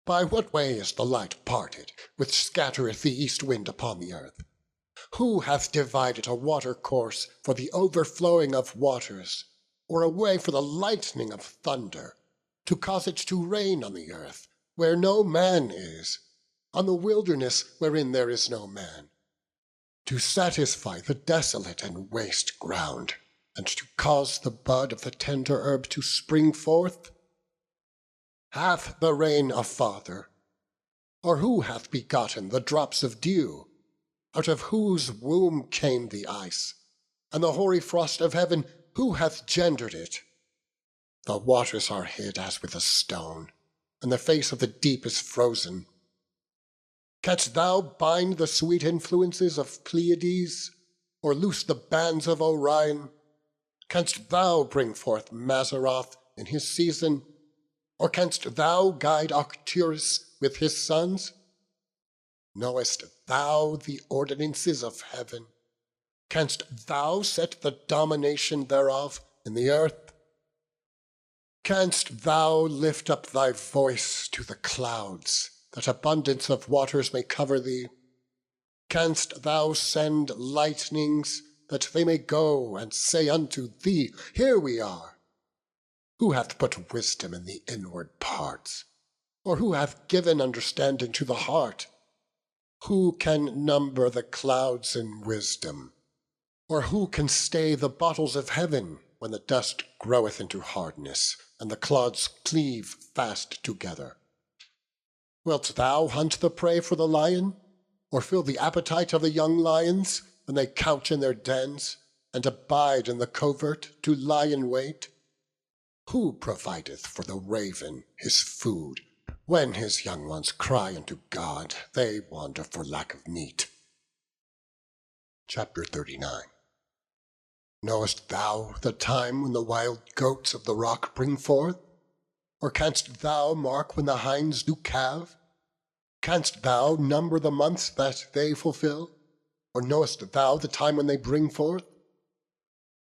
By what way is the light parted, which scattereth the east wind upon the earth? Who hath divided a water course for the overflowing of waters, or a way for the lightning of thunder, to cause it to rain on the earth, where no man is, on the wilderness wherein there is no man, to satisfy the desolate and waste ground, and to cause the bud of the tender herb to spring forth? Hath the rain a father? Or who hath begotten the drops of dew? Out of whose womb came the ice? And the hoary frost of heaven, who hath gendered it? The waters are hid as with a stone, and the face of the deep is frozen. Canst thou bind the sweet influences of Pleiades, or loose the bands of Orion? Canst thou bring forth Mazzaroth in his season, or canst thou guide Arcturus with his sons? Knowest thou the ordinances of heaven? Canst thou set the domination thereof in the earth? Canst thou lift up thy voice to the clouds, that abundance of waters may cover thee? Canst thou send lightnings, that they may go and say unto thee, Here we are? Who hath put wisdom in the inward parts? Or who hath given understanding to the heart? Who can number the clouds in wisdom? Or who can stay the bottles of heaven, when the dust groweth into hardness, and the clods cleave fast together? Wilt thou hunt the prey for the lion, or fill the appetite of the young lions, when they couch in their dens, and abide in the covert to lie in wait? Who provideth for the raven his food? When his young ones cry unto God, they wander for lack of meat. Chapter 39. Knowest thou the time when the wild goats of the rock bring forth? Or canst thou mark when the hinds do calve? Canst thou number the months that they fulfill? Or knowest thou the time when they bring forth?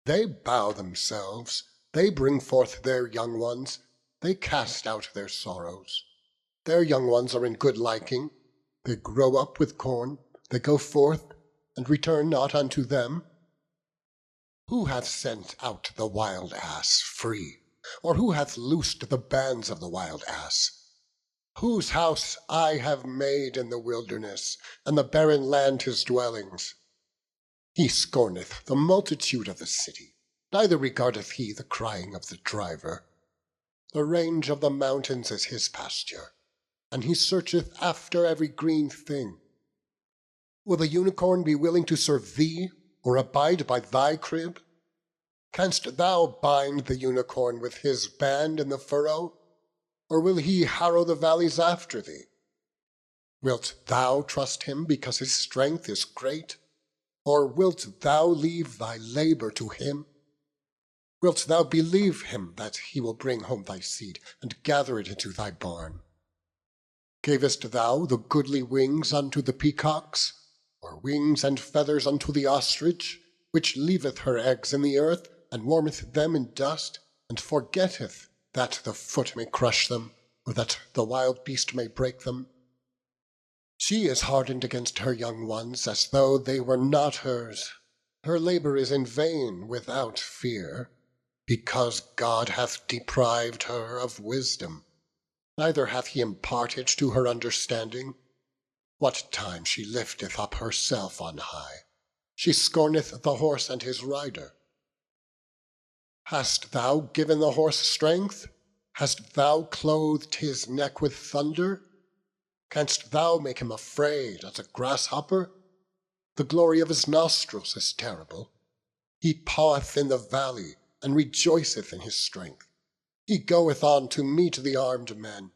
They bow themselves, they bring forth their young ones, they cast out their sorrows. Their young ones are in good liking, they grow up with corn, they go forth, and return not unto them. Who hath sent out the wild ass free? Or who hath loosed the bands of the wild ass? Whose house I have made in the wilderness, and the barren land his dwellings. He scorneth the multitude of the city, neither regardeth he the crying of the driver. The range of the mountains is his pasture, and he searcheth after every green thing. Will the unicorn be willing to serve thee, or abide by thy crib? Canst thou bind the unicorn with his band in the furrow? Or will he harrow the valleys after thee? Wilt thou trust him because his strength is great? Or wilt thou leave thy labour to him? Wilt thou believe him that he will bring home thy seed, and gather it into thy barn? Gavest thou the goodly wings unto the peacocks, or wings and feathers unto the ostrich, which leaveth her eggs in the earth, and warmeth them in dust, and forgetteth that the foot may crush them, or that the wild beast may break them? She is hardened against her young ones, as though they were not hers. Her labour is in vain without fear, because God hath deprived her of wisdom, neither hath he imparted to her understanding. What time she lifteth up herself on high, she scorneth the horse and his rider. Hast thou given the horse strength? Hast thou clothed his neck with thunder? Canst thou make him afraid as a grasshopper? The glory of his nostrils is terrible. He paweth in the valley, and rejoiceth in his strength. He goeth on to meet the armed men.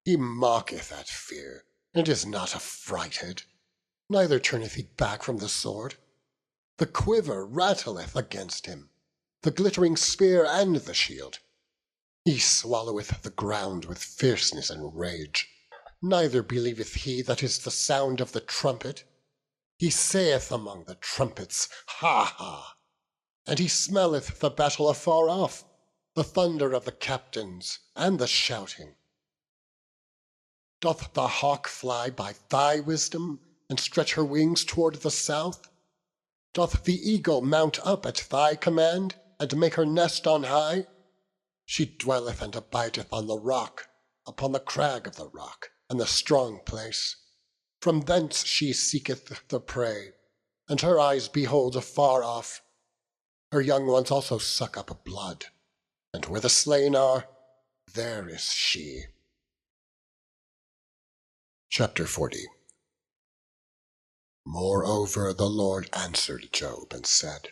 He mocketh at fear, and is not affrighted, neither turneth he back from the sword. The quiver rattleth against him, the glittering spear and the shield. He swalloweth the ground with fierceness and rage, neither believeth he that is the sound of the trumpet. He saith among the trumpets, Ha, ha! And he smelleth the battle afar off, the thunder of the captains, and the shouting. Doth the hawk fly by thy wisdom, and stretch her wings toward the south? Doth the eagle mount up at thy command, and make her nest on high? She dwelleth and abideth on the rock, upon the crag of the rock, and the strong place. From thence she seeketh the prey, and her eyes behold afar off. Her young ones also suck up blood, and where the slain are, there is she. Chapter 40. Moreover the Lord answered Job and said,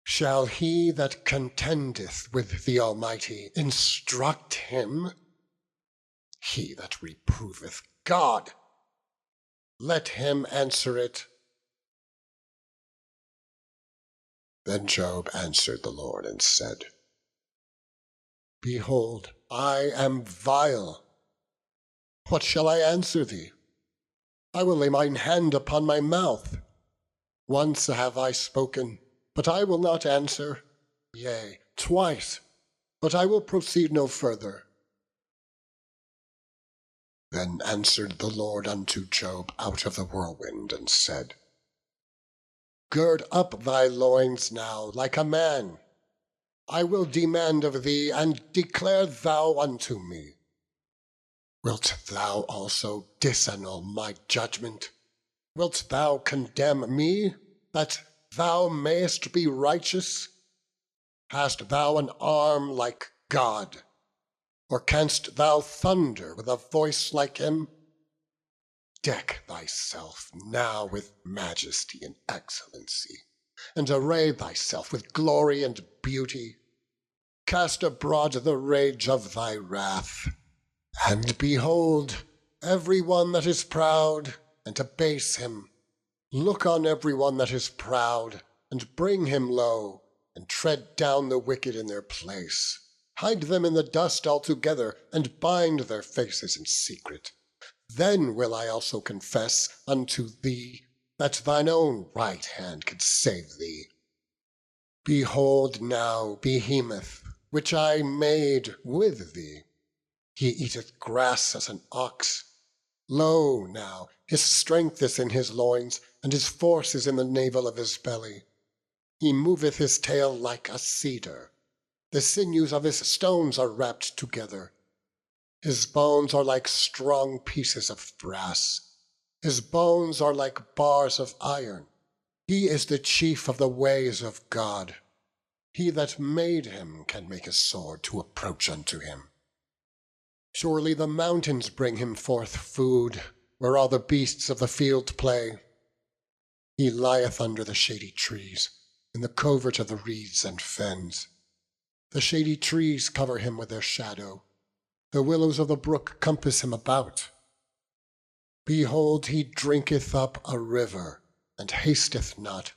Shall he that contendeth with the Almighty instruct him? He that reproveth God, let him answer it. Then Job answered the Lord and said, Behold, I am vile. What shall I answer thee? I will lay mine hand upon my mouth. Once have I spoken, but I will not answer. Yea, twice, but I will proceed no further. Then answered the Lord unto Job out of the whirlwind, and said, Gird up thy loins now like a man. I will demand of thee, and declare thou unto me. Wilt thou also disannul my judgment? Wilt thou condemn me, that thou mayest be righteous? Hast thou an arm like God? Or canst thou thunder with a voice like him? Deck thyself now with majesty and excellency, and array thyself with glory and beauty. Cast abroad the rage of thy wrath. And behold, every one that is proud, and abase him. Look on every one that is proud, and bring him low, and tread down the wicked in their place. Hide them in the dust altogether, and bind their faces in secret. Then will I also confess unto thee, that thine own right hand can save thee. Behold now Behemoth, which I made with thee. He eateth grass as an ox. Lo now, his strength is in his loins, and his force is in the navel of his belly. He moveth his tail like a cedar. The sinews of his stones are wrapped together. His bones are like strong pieces of brass. His bones are like bars of iron. He is the chief of the ways of God. He that made him can make a sword to approach unto him. Surely the mountains bring him forth food, where all the beasts of the field play. He lieth under the shady trees, in the covert of the reeds and fens. The shady trees cover him with their shadow. The willows of the brook compass him about. Behold, he drinketh up a river, and hasteth not.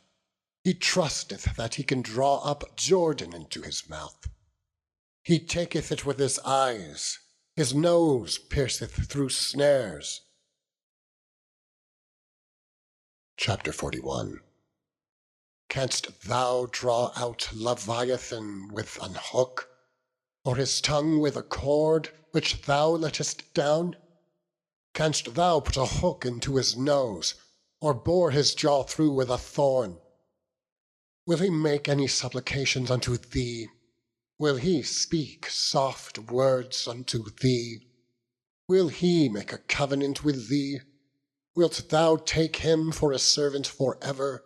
He trusteth that he can draw up Jordan into his mouth. He taketh it with his eyes. His nose pierceth through snares. Chapter 41. Canst thou draw out Leviathan with an hook, or his tongue with a cord which thou lettest down? Canst thou put a hook into his nose, or bore his jaw through with a thorn? Will he make any supplications unto thee? Will he speak soft words unto thee? Will he make a covenant with thee? Wilt thou take him for a servant for ever?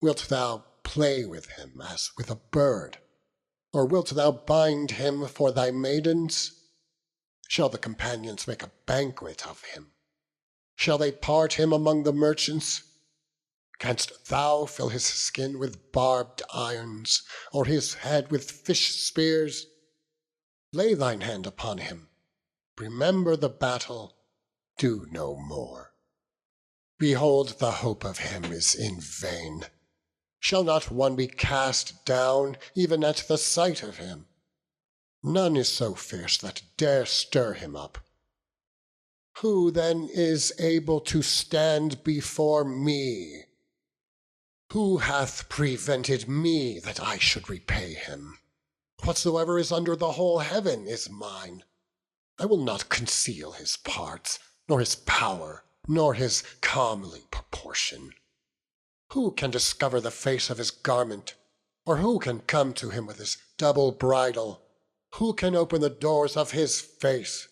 Wilt thou play with him as with a bird? Or wilt thou bind him for thy maidens? Shall the companions make a banquet of him? Shall they part him among the merchants? Canst thou fill his skin with barbed irons, or his head with fish spears? Lay thine hand upon him. Remember the battle. Do no more. Behold, the hope of him is in vain. Shall not one be cast down, even at the sight of him? None is so fierce that dare stir him up. Who then is able to stand before me? Who hath prevented me that I should repay him? Whatsoever is under the whole heaven is mine. I will not conceal his parts, nor his power, nor his comely proportion. Who can discover the face of his garment? Or who can come to him with his double bridle? Who can open the doors of his face?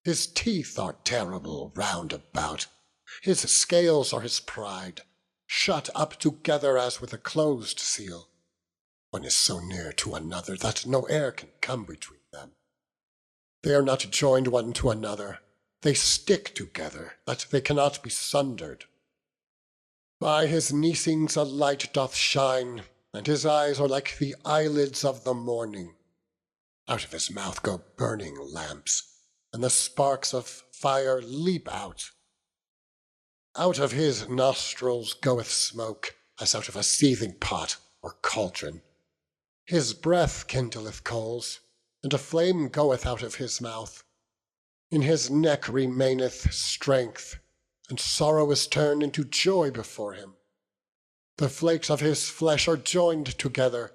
His teeth are terrible round about. His scales are his pride, shut up together as with a closed seal. One is so near to another that no air can come between them. They are not joined one to another. They stick together, that they cannot be sundered. By his neesings a light doth shine. and his eyes are like the eyelids of the morning. Out of his mouth go burning lamps, and the sparks of fire leap out. Out of his nostrils goeth smoke, as out of a seething pot or cauldron. His breath kindleth coals, and a flame goeth out of his mouth. In his neck remaineth strength, and sorrow is turned into joy before him. The flakes of his flesh are joined together.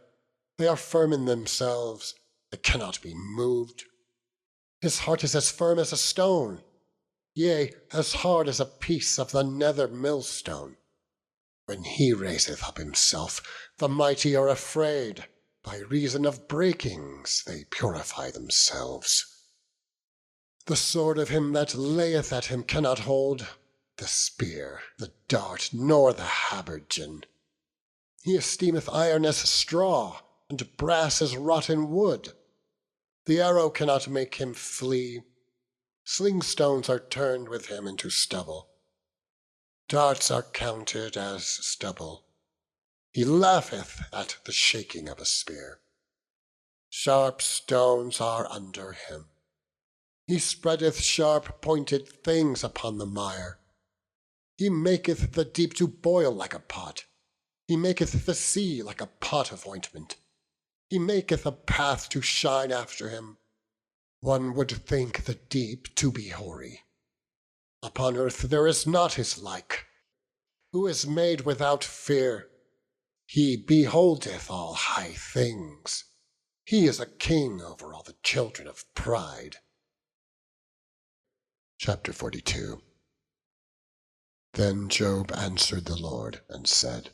They are firm in themselves, they cannot be moved. His heart is as firm as a stone, yea, as hard as a piece of the nether millstone. When he raiseth up himself, the mighty are afraid. By reason of breakings they purify themselves. The sword of him that layeth at him cannot hold, the spear, the dart, nor the habergeon. He esteemeth iron as straw, and brass as rotten wood. The arrow cannot make him flee. Sling stones are turned with him into stubble. Darts are counted as stubble. He laugheth at the shaking of a spear. Sharp stones are under him. He spreadeth sharp pointed things upon the mire. He maketh the deep to boil like a pot. He maketh the sea like a pot of ointment. He maketh a path to shine after him. One would think the deep to be hoary. Upon earth there is not his like, who is made without fear. He beholdeth all high things. He is a king over all the children of pride. Chapter 42. Then Job answered the Lord and said,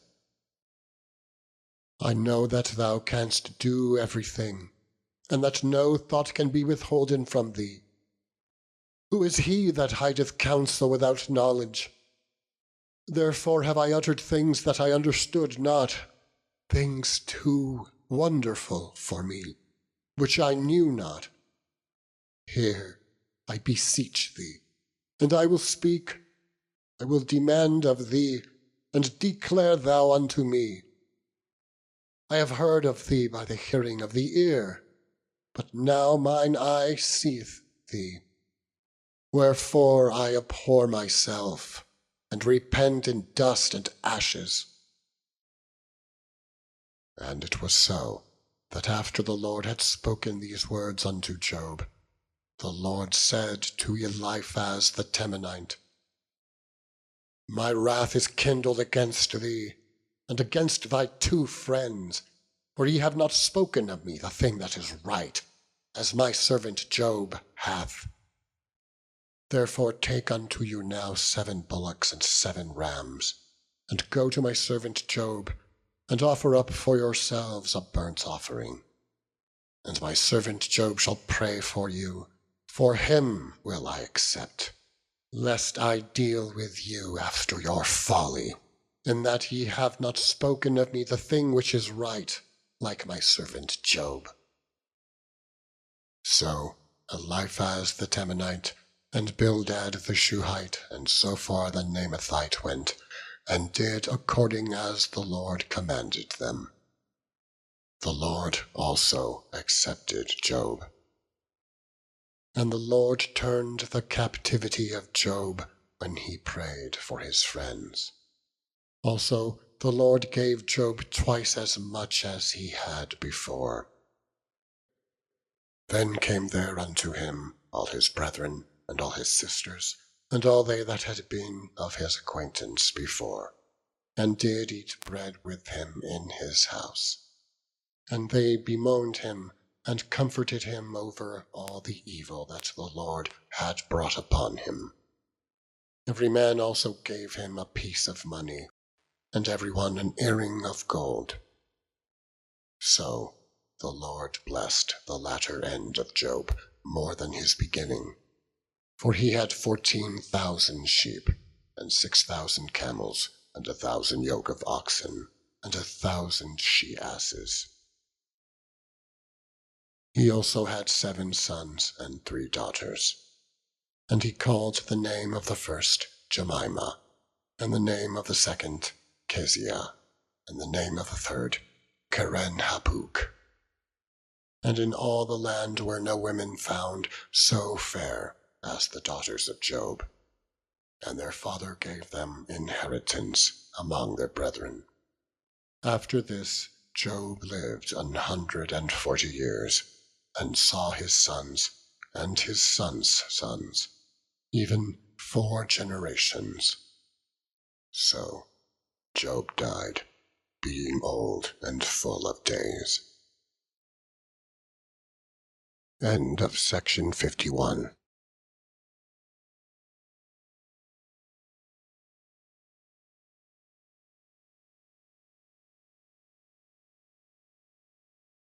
I know that thou canst do everything, and that no thought can be withholden from thee. Who is he that hideth counsel without knowledge? Therefore have I uttered things that I understood not, things too wonderful for me, which I knew not. Hear, I beseech thee, and I will speak. I will demand of thee, and declare thou unto me. I have heard of thee by the hearing of the ear, but now mine eye seeth thee. Wherefore I abhor myself, and repent in dust and ashes. And it was so, that after the Lord had spoken these words unto Job, the Lord said to Eliphaz the Temanite, My wrath is kindled against thee, and against thy 2 friends, for ye have not spoken of me the thing that is right, as my servant Job hath. Therefore take unto you now 7 bullocks and 7 rams, and go to my servant Job, and offer up for yourselves a burnt offering. And my servant Job shall pray for you, for him will I accept, lest I deal with you after your folly, in that ye have not spoken of me the thing which is right, like my servant Job. So Eliphaz the Temanite, and Bildad the Shuhite, and Zophar the Naamathite went, and did according as the Lord commanded them. The Lord also accepted Job. And the Lord turned the captivity of Job when he prayed for his friends. Also the Lord gave Job twice as much as he had before. Then came there unto him all his brethren, and all his sisters, and all they that had been of his acquaintance before, and did eat bread with him in his house. And they bemoaned him, and comforted him over all the evil that the Lord had brought upon him. Every man also gave him a piece of money, and every one an earring of gold. So the Lord blessed the latter end of Job more than his beginning, for he had 14,000 sheep, and 6,000 camels, and 1,000 yoke of oxen, and 1,000 she-asses. He also had 7 sons and 3 daughters. And he called the name of the first Jemimah, and the name of the second Keziah, and the name of the third Keren-Hapuk. And in all the land were no women found so fair as the daughters of Job, and their father gave them inheritance among their brethren. After this Job lived 140 years, and saw his sons and his sons' sons, even 4 generations. So Job died, being old and full of days. End of section 51.